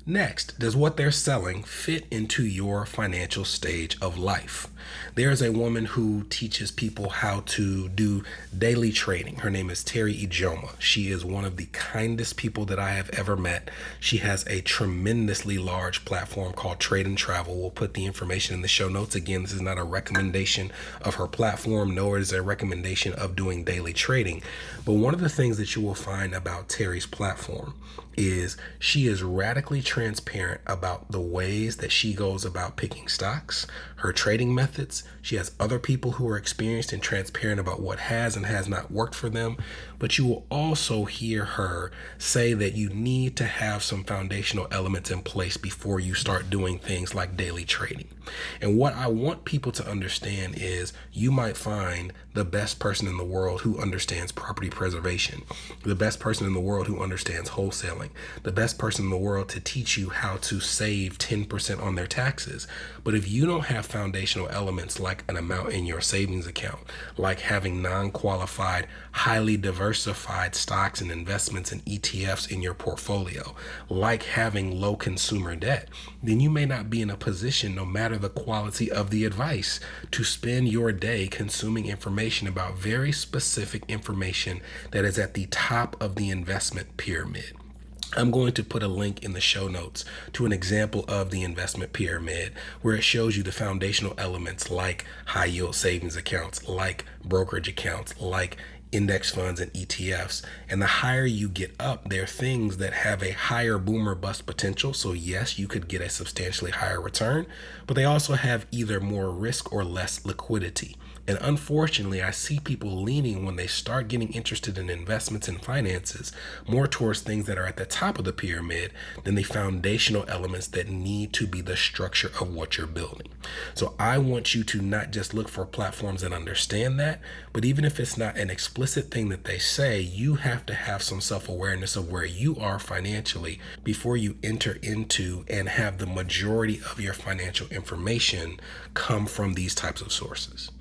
Next, does what they're selling fit into your financial stage of life? There's a woman who teaches people how to do daily trading. Her name is Terry Ijoma. She is one of the kindest people that I have ever met. She has a tremendously large platform called Trade and Travel. We'll put the information in the show notes. Again, this is not a recommendation of her platform, nor is it a recommendation of doing daily trading. But one of the things that you will find about Terry's platform is she is radically transparent about the ways that she goes about picking stocks, her trading methods. She has other people who are experienced and transparent about what has and has not worked for them. But you will also hear her say that you need to have some foundational elements in place before you start doing things like daily trading. And what I want people to understand is you might find the best person in the world who understands property preservation, the best person in the world who understands wholesaling, the best person in the world to teach you how to save 10% on their taxes. But if you don't have foundational elements like an amount in your savings account, like having non-qualified, highly diversified stocks and investments and ETFs in your portfolio, like having low consumer debt, then you may not be in a position, no matter the quality of the advice, to spend your day consuming information about very specific information that is at the top of the investment pyramid. I'm going to put a link in the show notes to an example of the investment pyramid where it shows you the foundational elements like high yield savings accounts, like brokerage accounts, like index funds and ETFs. And the higher you get up, there are things that have a higher boom or bust potential. So yes, you could get a substantially higher return, but they also have either more risk or less liquidity. And unfortunately, I see people leaning when they start getting interested in investments and finances more towards things that are at the top of the pyramid than the foundational elements that need to be the structure of what you're building. So I want you to not just look for platforms that understand that, but even if it's not an explicit thing that they say, you have to have some self-awareness of where you are financially before you enter into and have the majority of your financial information come from these types of sources.